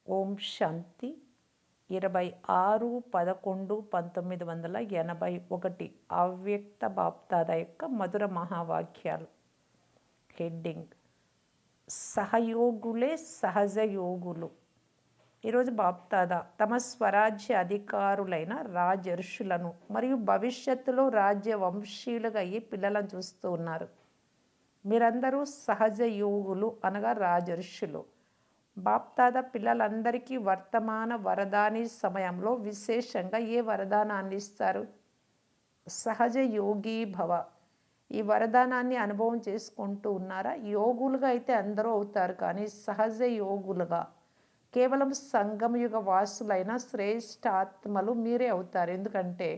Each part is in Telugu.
ఓం శాంతి 26/11/1981 అవ్యక్త బాప్దాదా యొక్క మధుర మహావాక్యాలు. హెడ్డింగ్: సహయోగులే సహజ యోగులు. ఈరోజు బాప్దాదా తమ స్వరాజ్య అధికారులైన రాజర్షులను మరియు భవిష్యత్తులో రాజ్య వంశీయులుగా అయ్యి పిల్లలను చూస్తూ ఉన్నారు. మీరందరూ సహజ యోగులు అనగా రాజర్షులు. బాప్దాదా పిల్లలందరికీ వర్తమాన వరదాని సమయంలో విశేషంగా ఏ వరదానాన్ని ఇస్తారు? సహజ యోగి భవ. ఈ వరదానాన్ని అనుభవం చేసుకుంటూ ఉన్నారా? యోగులుగా అయితే అందరూ అవుతారు, కానీ సహజ యోగులుగా కేవలం సంగమయుగ వాసులైన శ్రేష్ఠ ఆత్మలు మీరే అవుతారు. ఎందుకంటే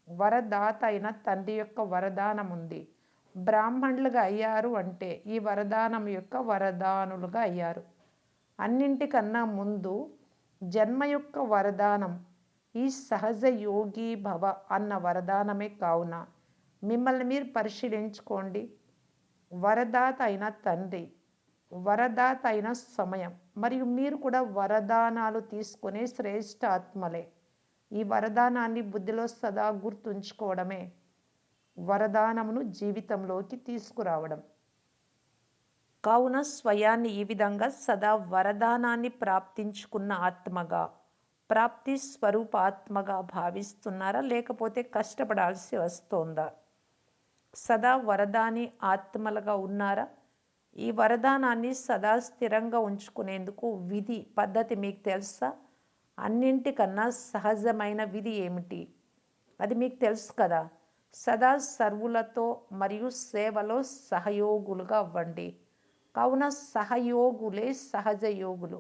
వరదాత అయిన తండ్రి యొక్క వరదానం ఉంది. బ్రాహ్మణులుగా అయ్యారు అంటే ఈ వరదానం యొక్క వరదానులుగా అయ్యారు. అన్నింటికన్నా ముందు జన్మ యొక్క వరదానం ఈ సహజ యోగి భవ అన్న వరదానమే. కావున మిమ్మల్ని మీరు పరిశీలించుకోండి. వరదాత అయిన తండ్రి, వరదాత అయిన సమయం మరియు మీరు కూడా వరదానాలు తీసుకునే శ్రేష్ఠ ఆత్మలే. ఈ వరదానాన్ని బుద్ధిలో సదా గుర్తుంచుకోవడమే వరదానమును జీవితంలోకి తీసుకురావడం. కావున స్వయాన్ని ఈ విధంగా సదా వరదానాన్ని ప్రాప్తించుకున్న ఆత్మగా, ప్రాప్తి స్వరూప ఆత్మగా భావిస్తున్నారా, లేకపోతే కష్టపడాల్సి వస్తోందా? సదా వరదాని ఆత్మలుగా ఉన్నారా? ఈ వరదానాన్ని సదా స్థిరంగా ఉంచుకునేందుకు విధి పద్ధతి మీకు తెలుసా? అన్నింటికన్నా సహజమైన విధి ఏమిటి? అది మీకు తెలుసు కదా. సదా సర్వులతో మరియు సేవలో సహయోగులుగా అవ్వండి. కావున సహయోగులే సహజ యోగులు.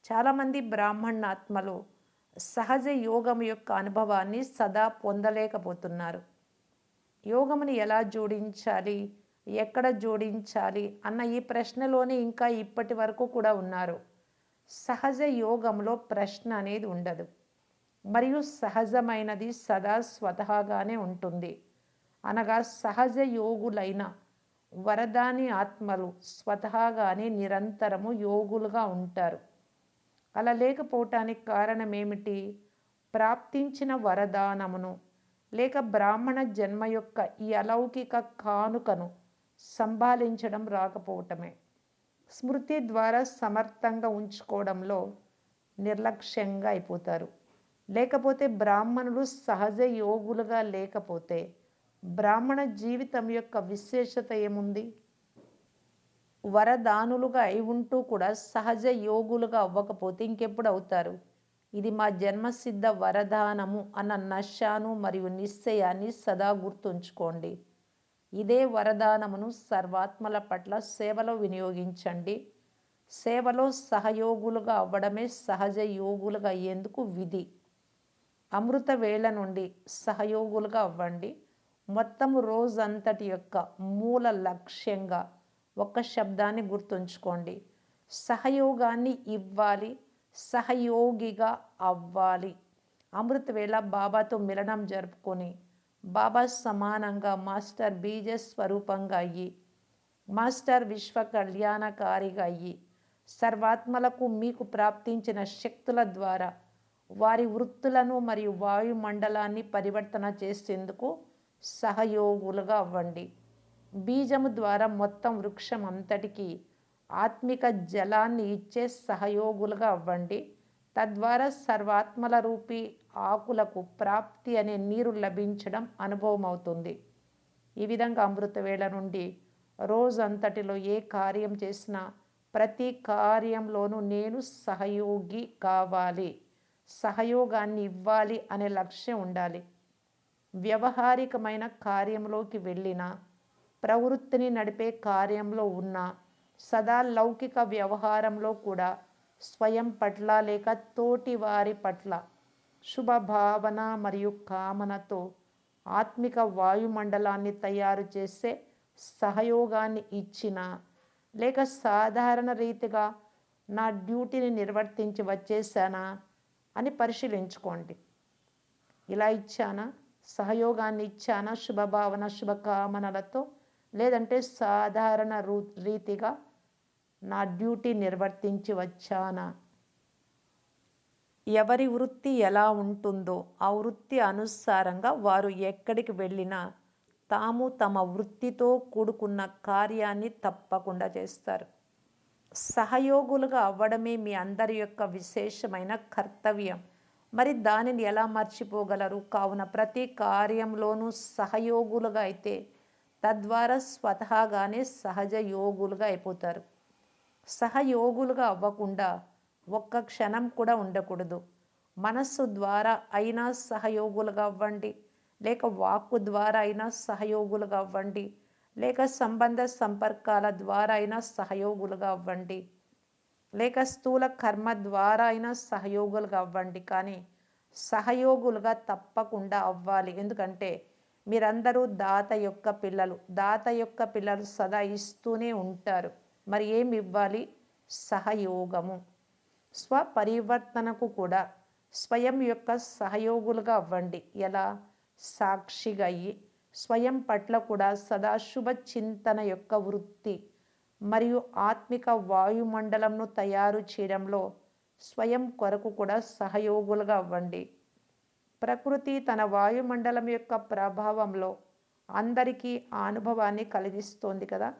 చాలామంది బ్రాహ్మణాత్మలు సహజ యోగం యొక్క అనుభవాన్ని సదా పొందలేకపోతున్నారు. యోగముని ఎలా జోడించాలి, ఎక్కడ జోడించాలి అన్న ఈ ప్రశ్నలోనే ఇంకా ఇప్పటి వరకు కూడా ఉన్నారు. సహజ యోగంలో ప్రశ్న అనేది ఉండదు, మరియు సహజమైనది సదా స్వతహాగానే ఉంటుంది. అనగా సహజ యోగులైన వరదాని ఆత్మలు స్వతహాగానే నిరంతరము యోగులుగా ఉంటారు. అలా లేకపోవటానికి కారణం ఏమిటి? ప్రాప్తించిన వరదానమును లేక బ్రాహ్మణ జన్మ యొక్క ఈ అలౌకిక కానుకను సంభాళించడం రాకపోవటమే. స్మృతి ద్వారా సమర్థంగా ఉంచుకోవడంలో నిర్లక్ష్యంగా అయిపోతారు. లేకపోతే బ్రాహ్మణులు సహజ యోగులుగా లేకపోతే బ్రాహ్మణ జీవితం యొక్క విశేషత ఏముంది? వరదానులుగా అయి ఉంటూ కూడా సహజ యోగులుగా అవ్వకపోతే ఇంకెప్పుడు అవుతారు? ఇది మా జన్మసిద్ధ వరదానము అన్న నశాను మరియు నిశ్చయాన్ని సదా గుర్తుంచుకోండి. ఇదే వరదానమును సర్వాత్మల పట్ల సేవలో వినియోగించండి. సేవలో సహయోగులుగా అవ్వడమే సహజ యోగులుగా అయ్యేందుకు విధి. అమృత వేళ నుండి సహయోగులుగా అవ్వండి. మొత్తం రోజంతటి యొక్క మూల లక్ష్యంగా ఒక్క శబ్దాన్ని గుర్తుంచుకోండి. సహయోగాన్ని ఇవ్వాలి, సహయోగిగా అవ్వాలి. అమృత వేళ బాబాతో మిలనం జరుపుకొని బాబా సమానంగా మాస్టర్ బీజ స్వరూపంగా అయ్యి, మాస్టర్ విశ్వ కళ్యాణకారిగా అయ్యి, సర్వాత్మలకు మీకు ప్రాప్తించిన శక్తుల ద్వారా వారి వృత్తులను మరియు వాయుమండలాన్ని పరివర్తన చేసేందుకు సహయోగులుగా అవ్వండి. బీజము ద్వారా మొత్తం వృక్షం అంతటికీ ఆత్మిక జలాన్ని ఇచ్చే సహయోగులుగా అవ్వండి. తద్వారా సర్వాత్మల రూపీ ఆకులకు ప్రాప్తి అనే నీరు లభించడం అనుభవం అవుతుంది. ఈ విధంగా అమృత వేళ నుండి రోజంతటిలో ఏ కార్యం చేసినా ప్రతి కార్యంలోనూ నేను సహయోగి కావాలి, సహయోగాన్ని ఇవ్వాలి అనే లక్ష్యం ఉండాలి. వ్యవహారికమైన కార్యంలోకి వెళ్ళినా, ప్రవృత్తిని నడిపే కార్యంలో ఉన్న, సదా లౌకిక వ్యవహారంలో కూడా స్వయం పట్ల లేక తోటి వారి పట్ల శుభభావన మరియు కామనతో ఆత్మిక వాయుమండలాన్ని తయారు చేసే సహయోగాన్ని ఇచ్చినా, లేక సాధారణ రీతిగా నా డ్యూటీని నిర్వర్తించి వచ్చేసానా అని పరిశీలించుకోండి. ఇలా ఇచ్చానా, సహయోగాన్ని ఇచ్చానా శుభభావన శుభకామనలతో, లేదంటే సాధారణ రీతిగా నా డ్యూటీ నిర్వర్తించి వచ్చానా? ఎవరి వృత్తి ఎలా ఉంటుందో ఆ వృత్తి అనుసారంగా వారు ఎక్కడికి వెళ్ళినా తాము తమ వృత్తితో కూడుకున్న కార్యాన్ని తప్పకుండా చేస్తారు. సహయోగులుగా అవ్వడమే మీ అందరి యొక్క విశేషమైన కర్తవ్యం. మరి దానిని ఎలా మర్చిపోగలరు? కావున ప్రతి కార్యంలోనూ సహయోగులుగా అయితే తద్వారా స్వతహాగానే సహజ యోగులుగా అయిపోతారు. సహయోగులుగా అవ్వకుండా ఒక్క క్షణం కూడా ఉండకూడదు. మనస్సు ద్వారా అయినా సహయోగులుగా అవ్వండి, లేక వాక్కు ద్వారా అయినా సహయోగులుగా అవ్వండి, లేక సంబంధ సంపర్కాల ద్వారా అయినా సహయోగులుగా అవ్వండి, లేక స్థూల కర్మ ద్వారా అయినా సహయోగులుగా అవ్వండి. కానీ సహయోగులుగా తప్పకుండా అవ్వాలి. ఎందుకంటే మీరందరూ దాత యొక్క పిల్లలు. దాత యొక్క పిల్లలు సదా ఇస్తూనే ఉంటారు. మరి ఏమి ఇవ్వాలి? సహయోగము. స్వపరివర్తనకు కూడా స్వయం యొక్క సహయోగులుగా అవ్వండి. ఎలా? సాక్షిగా అయ్యి స్వయం పట్ల కూడా సదా శుభ చింతన యొక్క వృత్తి మరియు ఆత్మిక వాయుమండలంను తయారు చేయడంలో స్వయం కొరకు కూడా సహయోగులుగా అవ్వండి. ప్రకృతి తన వాయుమండలం యొక్క ప్రభావంలో అందరికీ ఆ అనుభవాన్ని కలిగిస్తోంది కదా.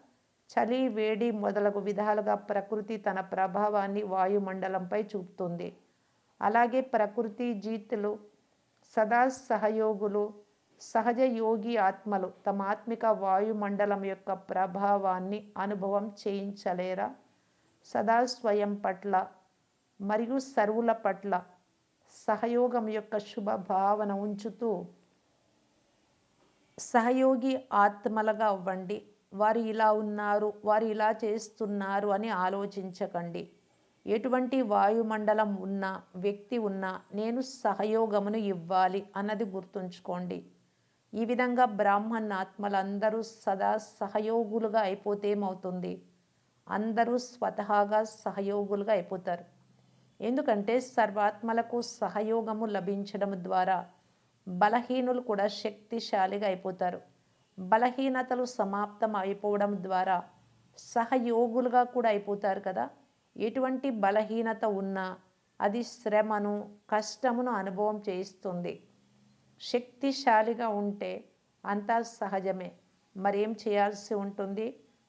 చలి, వేడి మొదలగు విధాలుగా ప్రకృతి తన ప్రభావాన్ని వాయుమండలంపై చూపుతుంది. అలాగే ప్రకృతి జీతులు సదా సహయోగులు, సహజ యోగి ఆత్మలు తమ ఆత్మిక వాయుమండలం యొక్క ప్రభావాన్ని అనుభవం చేయించలేరా? సదా స్వయం పట్ల మరియు సర్వుల పట్ల సహయోగం యొక్క శుభ భావన ఉంచుతూ సహయోగి ఆత్మలుగా అవ్వండి. వారు ఇలా ఉన్నారు, వారు ఇలా చేస్తున్నారు అని ఆలోచించకండి. ఎటువంటి వాయుమండలం ఉన్నా, వ్యక్తి ఉన్నా నేను సహయోగమును ఇవ్వాలి అన్నది గుర్తుంచుకోండి. ఈ విధంగా బ్రాహ్మణ ఆత్మలందరూ సదా సహయోగులుగా అయిపోతే ఏమవుతుంది? అందరూ స్వతహాగా సహయోగులుగా అయిపోతారు. ఎందుకంటే సర్వాత్మలకు సహయోగము లభించడం ద్వారా బలహీనులు కూడా శక్తిశాలిగా అయిపోతారు. బలహీనతలు సమాప్తం అయిపోవడం ద్వారా సహయోగులుగా కూడా అయిపోతారు కదా. ఎటువంటి బలహీనత ఉన్నా అది శ్రమను, కష్టమును అనుభవం చేయిస్తుంది. శక్తిశాలిగా ఉంటే అంతా సహజమే. మరేం చేయాల్సి ఉంటుంది?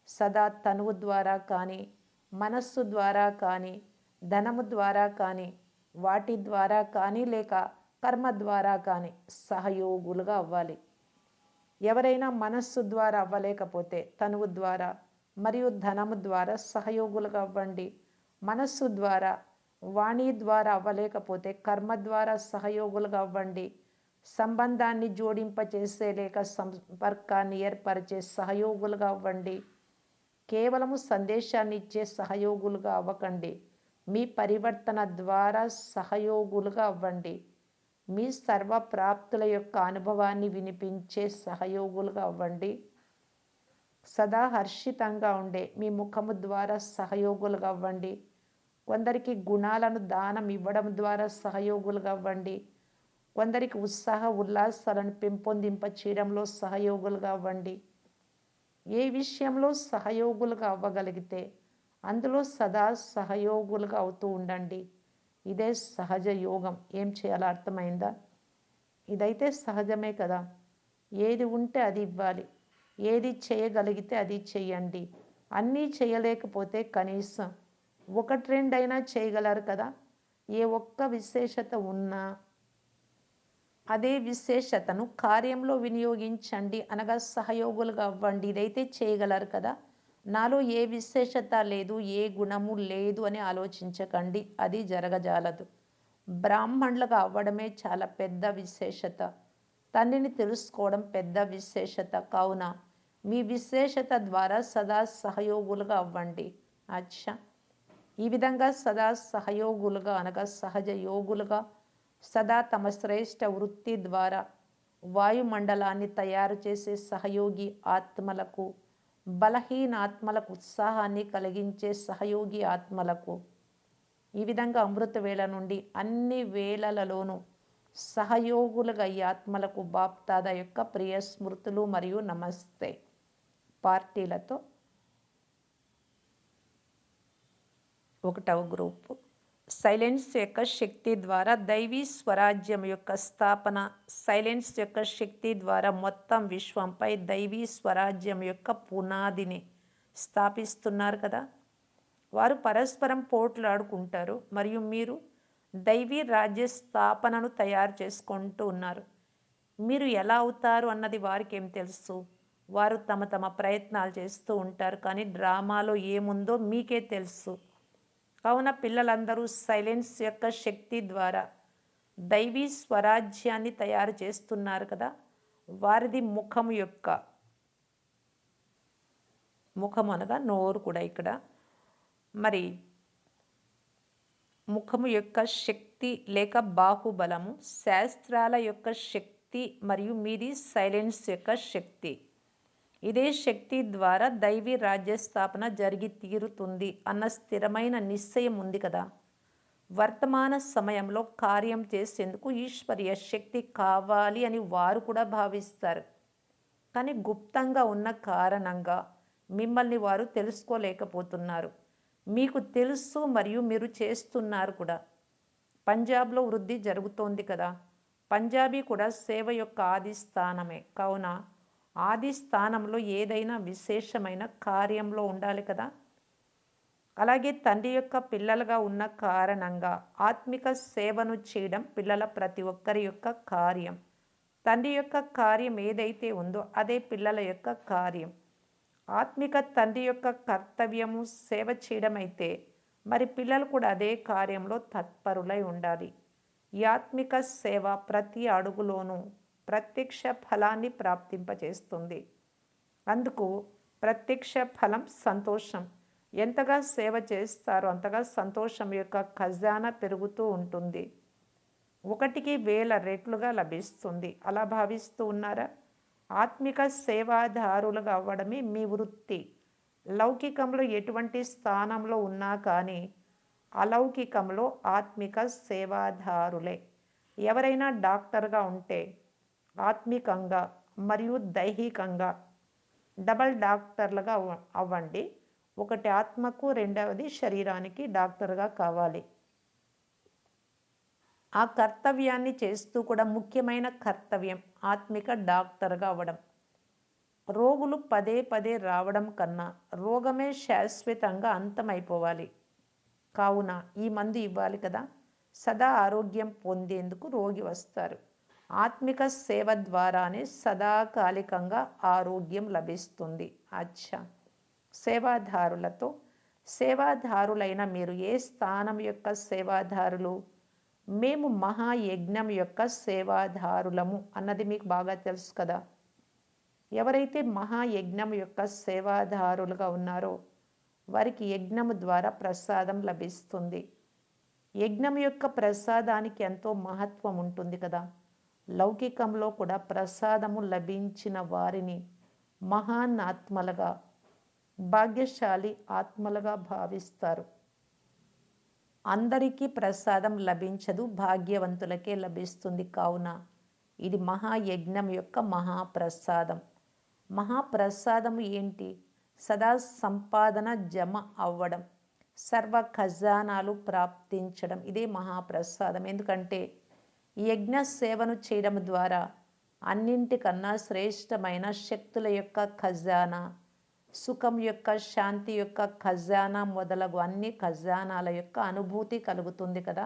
సదా తనువు ద్వారా కానీ, మనస్సు ద్వారా కానీ, ధనము ద్వారా కానీ, వాటి ద్వారా కానీ, లేక కర్మ ద్వారా కానీ సహయోగులుగా అవ్వాలి. ఎవరైనా మనస్సు ద్వారా అవ్వలేకపోతే తనువు ద్వారా మరియు ధనము ద్వారా సహయోగులుగా అవ్వండి. మనస్సు ద్వారా, వాణి ద్వారా అవ్వలేకపోతే కర్మ ద్వారా సహయోగులుగా అవ్వండి. సంబంధాన్ని జోడింపచేసే లేక సంపర్కాన్ని ఏర్పరిచే సహయోగులుగా అవ్వండి. కేవలము సందేశాన్ని ఇచ్చే సహయోగులుగా అవ్వకండి. మీ పరివర్తన ద్వారా సహయోగులుగా అవ్వండి. మీ సర్వప్రాప్తుల యొక్క అనుభవాన్ని వినిపించే సహయోగులుగా అవ్వండి. సదా హర్షితంగా ఉండే మీ ముఖము ద్వారా సహయోగులుగా అవ్వండి. కొందరికి గుణాలను దానం ఇవ్వడం ద్వారా సహయోగులుగా అవ్వండి. కొందరికి ఉత్సాహ ఉల్లాసాలను పెంపొందింప చేయడంలో సహయోగులుగా అవ్వండి. ఏ విషయంలో సహయోగులుగా అవ్వగలిగితే అందులో సదా సహయోగులుగా అవుతూ ఉండండి. ఇదే సహజ యోగం. ఏం చేయాలో అర్థమైందా? ఇదైతే సహజమే కదా. ఏది ఉంటే అది ఇవ్వాలి, ఏది చేయగలిగితే అది చెయ్యండి. అన్నీ చేయలేకపోతే కనీసం ఒకటి రెండైనా చేయగలరు కదా. ఏ ఒక్క విశేషత ఉన్నా అదే విశేషతను కార్యంలో వినియోగించండి, అనగా సహయోగులుగా అవ్వండి. ఇదైతే చేయగలరు కదా. నాలో ఏ విశేషత లేదు, ఏ గుణము లేదు అని ఆలోచించకండి, అది జరగజాలదు. బ్రాహ్మణులుగా అవ్వడమే చాలా పెద్ద విశేషత. తండ్రిని తెలుసుకోవడం పెద్ద విశేషత. కావున మీ విశేషత ద్వారా సదా సహయోగులుగా అవ్వండి. అచ్చా, ఈ విధంగా సదా సహయోగులుగా అనగా సహజ యోగులుగా సదా తమ శ్రేష్ఠ వృత్తి ద్వారా వాయుమండలాన్ని తయారు చేసే సహయోగి ఆత్మలకు, బలహీనాత్మలకు ఉత్సాహాన్ని కలిగించే సహయోగి ఆత్మలకు, ఈ విధంగా అమృత వేళ నుండి అన్ని వేళలలోనూ సహయోగులుగా ఈ ఆత్మలకు బాప్దాదా యొక్క ప్రియ స్మృతులు మరియు నమస్తే పార్టీలతో. 1వ గ్రూపు సైలెన్స్ యొక్క శక్తి ద్వారా దైవీ స్వరాజ్యం యొక్క స్థాపన, సైలెన్స్ యొక్క శక్తి ద్వారా మొత్తం విశ్వంపై దైవీ స్వరాజ్యం యొక్క పునాదిని స్థాపిస్తున్నారు కదా. వారు పరస్పరం పోట్లాడుకుంటారు మరియు మీరు దైవీ రాజ్య స్థాపనను తయారు చేసుకుంటూ ఉన్నారు. మీరు ఎలా అవుతారు అన్నది వారికి ఏం తెలుసు? వారు తమ తమ ప్రయత్నాలు చేస్తూ ఉంటారు, కానీ డ్రామాలో ఏముందో మీకే తెలుసు. కావున పిల్లలందరూ సైలెన్స్ యొక్క శక్తి ద్వారా దైవీ స్వరాజ్యాన్ని తయారు చేస్తున్నారు కదా. వారిది ముఖము అనగా నోరు కూడా ఇక్కడ. మరి ముఖము యొక్క శక్తి లేక బాహుబలము, శాస్త్రాల యొక్క శక్తి మరియు మీది సైలెన్స్ యొక్క శక్తి. ఇదే శక్తి ద్వారా దైవీ రాజ్య స్థాపన జరిగి తీరుతుంది అన్న స్థిరమైన నిశ్చయం ఉంది కదా. వర్తమాన సమయంలో కార్యం చేసేందుకు ఈశ్వరీయ శక్తి కావాలి అని వారు కూడా భావిస్తారు, కానీ గుప్తంగా ఉన్న కారణంగా మిమ్మల్ని వారు తెలుసుకోలేకపోతున్నారు. మీకు తెలుసు మరియు మీరు చేస్తున్నారు కూడా. పంజాబ్లో వృద్ధి జరుగుతోంది కదా. పంజాబీ కూడా సేవ యొక్క ఆది స్థానమే. కావున ఆది స్థానంలో ఏదైనా విశేషమైన కార్యంలో ఉండాలి కదా. అలాగే తండ్రి యొక్క పిల్లలుగా ఉన్న కారణంగా ఆత్మిక సేవను చేయడం పిల్లల ప్రతి ఒక్కరి యొక్క కార్యం. తండ్రి యొక్క కార్యం ఏదైతే ఉందో అదే పిల్లల యొక్క కార్యం. ఆత్మిక తండ్రి యొక్క కర్తవ్యము సేవ చేయడం అయితే మరి పిల్లలు కూడా అదే కార్యంలో తత్పరులై ఉండాలి. ఈ ఆత్మిక సేవ ప్రతి అడుగులోనూ ప్రత్యక్ష ఫలాన్ని ప్రాప్తింపచేస్తుంది. అందుకు ప్రత్యక్ష ఫలం సంతోషం. ఎంతగా సేవ చేస్తారో అంతగా సంతోషం యొక్క ఖజానా పెరుగుతూ ఉంటుంది. 1,000 రెట్లుగా లభిస్తుంది. అలా భావిస్తూ ఉన్నారా? ఆత్మిక సేవాదారులుగా అవ్వడమే మీ వృత్తి. లౌకికంలో ఎటువంటి స్థానంలో ఉన్నా కానీ అలౌకికంలో ఆత్మిక సేవాదారులే. ఎవరైనా డాక్టర్గా ఉంటే ఆత్మికంగా మరియు దైహికంగా డబల్ డాక్టర్లుగా అవ్వండి. ఒకటి ఆత్మకు, రెండవది శరీరానికి డాక్టర్గా కావాలి. ఆ కర్తవ్యాన్ని చేస్తూ కూడా ముఖ్యమైన కర్తవ్యం ఆత్మిక డాక్టర్గా అవ్వడం. రోగులు పదే పదే రావడం కన్నా రోగమే శాశ్వతంగా అంతమైపోవాలి. కావున ఈ మందు ఇవ్వాలి కదా. సదా ఆరోగ్యం పొందేందుకు రోగి వస్తారు. ఆత్మిక సేవ ద్వారానే సదాకాలికంగా ఆరోగ్యం లభిస్తుంది. అచ్చా, సేవాదారులైన మీరు ఏ స్థానం యొక్క సేవాదారులు? మేము మహాయజ్ఞం యొక్క సేవాదారులము అన్నది మీకు బాగా తెలుసు కదా. ఎవరైతే మహాయజ్ఞం యొక్క సేవాదారులుగా ఉన్నారో వారికి యజ్ఞము ద్వారా ప్రసాదం లభిస్తుంది. యజ్ఞం యొక్క ప్రసాదానికి ఎంతో మహత్వం ఉంటుంది కదా. లౌకికంలో కూడా ప్రసాదము లభించిన వారిని మహాన్ ఆత్మలుగా, భాగ్యశాలి ఆత్మలుగా భావిస్తారు. అందరికీ ప్రసాదం లభించదు, భాగ్యవంతులకే లభిస్తుంది. కావున ఇది మహాయజ్ఞం యొక్క మహాప్రసాదం. మహాప్రసాదము ఏంటి? సదా సంపాదన జమ అవ్వడం, సర్వ ఖజానాలు ప్రాప్తించడం, ఇదే మహాప్రసాదం. ఎందుకంటే యజ్ఞ సేవను చేయడం ద్వారా అన్నింటికన్నా శ్రేష్టమైన శక్తుల యొక్క ఖజానా, సుఖం యొక్క, శాంతి యొక్క ఖజానా మొదలగు అన్ని ఖజానాల యొక్క అనుభూతి కలుగుతుంది కదా.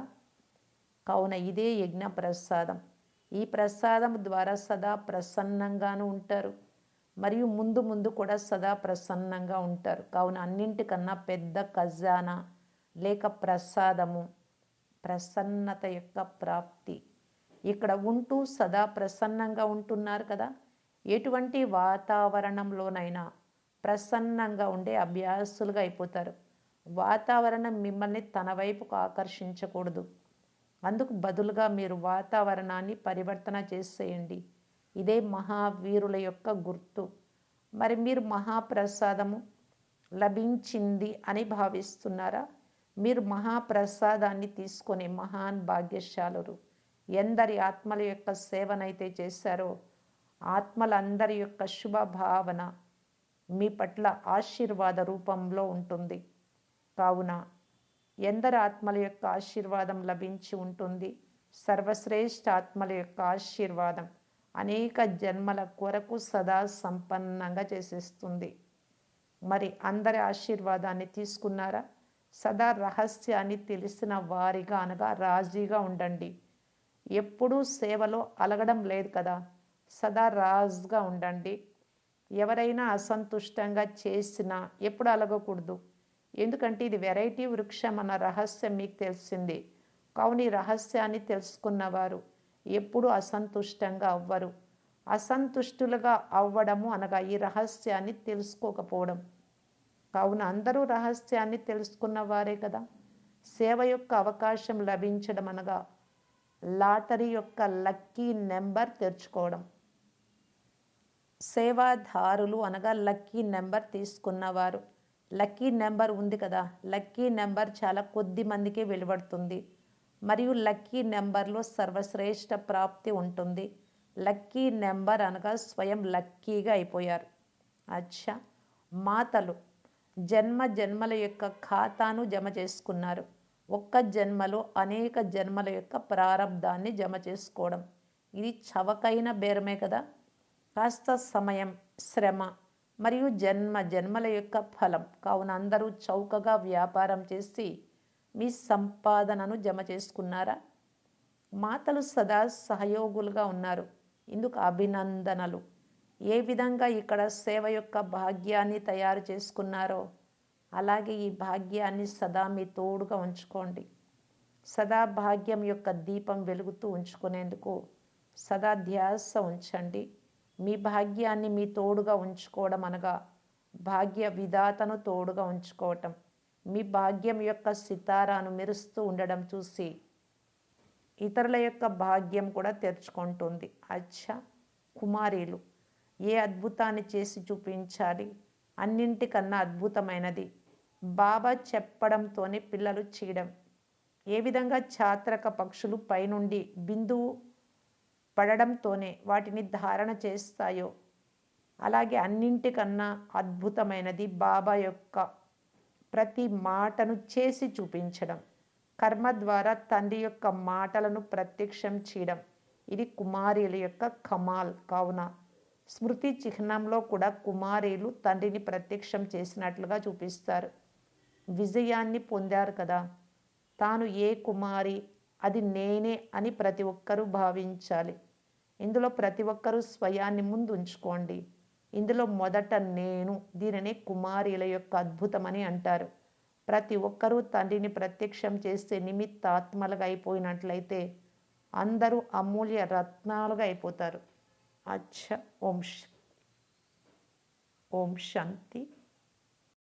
కావున ఇదే యజ్ఞ ప్రసాదం. ఈ ప్రసాదం ద్వారా సదా ప్రసన్నంగాను ఉంటారు మరియు ముందు ముందు కూడా సదా ప్రసన్నంగా ఉంటారు. కావున అన్నింటికన్నా పెద్ద ఖజానా లేక ప్రసాదము ప్రసన్నత యొక్క ప్రాప్తి. ఇక్కడ ఉంటూ సదా ప్రసన్నంగా ఉంటున్నారు కదా. ఎటువంటి వాతావరణంలోనైనా ప్రసన్నంగా ఉండే అభ్యాసులుగా అయిపోతారు. వాతావరణం మిమ్మల్ని తన వైపుకు ఆకర్షించకూడదు. అందుకు బదులుగా మీరు వాతావరణాన్ని పరివర్తన చేసేయండి. ఇదే మహావీరుల యొక్క గుర్తు. మరి మీరు మహాప్రసాదము లభించింది అని భావిస్తున్నారా? మీరు మహాప్రసాదాన్ని తీసుకొని మహాన్ భాగ్యశాలురు. ఎందరి ఆత్మల యొక్క సేవనైతే చేశారో ఆత్మలందరి యొక్క శుభభావన మీ పట్ల ఆశీర్వాద రూపంలో ఉంటుంది. కావున ఎందరు ఆత్మల యొక్క ఆశీర్వాదం లభించి ఉంటుంది? సర్వశ్రేష్ఠ ఆత్మల యొక్క ఆశీర్వాదం అనేక జన్మల కొరకు సదా సంపన్నంగా చేసేస్తుంది. మరి అందరి ఆశీర్వాదాన్ని తీసుకున్నారా? సదా రహస్యాన్ని తెలిసిన వారిగా అనగా రాజీగా ఉండండి. ఎప్పుడూ సేవలో అలగడం లేదు కదా, సదా రాజుగా ఉండండి. ఎవరైనా అసంతుష్టంగా చేసినా ఎప్పుడు అలగకూడదు. ఎందుకంటే ఇది వెరైటీ వృక్షం అన్న రహస్యం మీకు తెలిసింది. కావున ఈ రహస్యాన్ని తెలుసుకున్నవారు ఎప్పుడు అసంతుష్టంగా అవ్వరు. అసంతుష్టులుగా అవ్వడము అనగా ఈ రహస్యాన్ని తెలుసుకోకపోవడం. కావున అందరూ రహస్యాన్ని తెలుసుకున్న వారే కదా. సేవ యొక్క అవకాశం లభించడం అనగా లాటరీ యొక్క లక్కీ నెంబర్ తెరుచుకోవడం. సేవాదారులు అనగా లక్కీ నెంబర్ తీసుకున్నవారు. లక్కీ నెంబర్ ఉంది కదా, లక్కీ నెంబర్ చాలా కొద్ది మందికే వెలువడుతుంది. మరియు లక్కీ నెంబర్లో సర్వశ్రేష్ఠ ప్రాప్తి ఉంటుంది. లక్కీ నెంబర్ అనగా స్వయం లక్కీగా అయిపోయారు. అచ్చా, మాతలు జన్మ జన్మల యొక్క ఖాతాను జమ చేసుకున్నారు. ఒక్క జన్మలో అనేక జన్మల యొక్క ప్రారంధాన్ని జమ చేసుకోవడం, ఇది చవకైన బేరమే కదా. కాస్త సమయం, శ్రమ మరియు జన్మ జన్మల యొక్క ఫలం. కావున అందరూ చౌకగా వ్యాపారం చేసి మీ సంపాదనను జమ చేసుకున్నారా? మాతలు సదా సహయోగులుగా ఉన్నారు. ఇందుకు అభినందనలు. ఏ విధంగా ఇక్కడ సేవ యొక్క భాగ్యాన్ని తయారు చేసుకున్నారో అలాగే ఈ భాగ్యాన్ని సదా మీ తోడుగా ఉంచుకోండి. సదా భాగ్యం యొక్క దీపం వెలుగుతూ ఉంచుకునేందుకు సదా ధ్యాస ఉంచండి. మీ భాగ్యాన్ని మీ తోడుగా ఉంచుకోవడం అనగా భాగ్య విధాతను తోడుగా ఉంచుకోవటం. మీ భాగ్యం యొక్క సితారాను మెరుస్తూ ఉండడం చూసి ఇతరుల యొక్క భాగ్యం కూడా తెరుచుకుంటుంది. అచ్చా, కుమారీలు ఏ అద్భుతాన్ని చేసి చూపించాలి? అన్నింటికన్నా అద్భుతమైనది బాబా చెప్పడంతోనే పిల్లలు చేయడం. ఏ విధంగా చాత్రక పక్షులు పైనుండి బిందువు పడడంతోనే వాటిని ధారణ చేస్తాయో అలాగే అన్నింటికన్నా అద్భుతమైనది బాబా యొక్క ప్రతి మాటను చేసి చూపించడం. కర్మ ద్వారా తండ్రి యొక్క మాటలను ప్రత్యక్షం చేయడం, ఇది కుమారీల యొక్క కమాల్. కావున స్మృతి చిహ్నంలో కూడా కుమారీలు తండ్రిని ప్రత్యక్షం చేసినట్లుగా చూపిస్తారు. విజయాన్ని పొందారు కదా, తాను ఏ కుమారి అది నేనే అని ప్రతి ఒక్కరూ భావించాలి. ఇందులో ప్రతి ఒక్కరూ స్వయాన్ని ముందు ఉంచుకోండి. ఇందులో మొదట నేను, దీనినే కుమారీల యొక్క అద్భుతమని అంటారు. ప్రతి ఒక్కరూ తండ్రిని ప్రత్యక్షం చేసే నిమిత్తాత్మలుగా అయిపోయినట్లయితే అందరూ అమూల్య రత్నాలుగా అయిపోతారు. అచ్చా, ఓం శాంతి.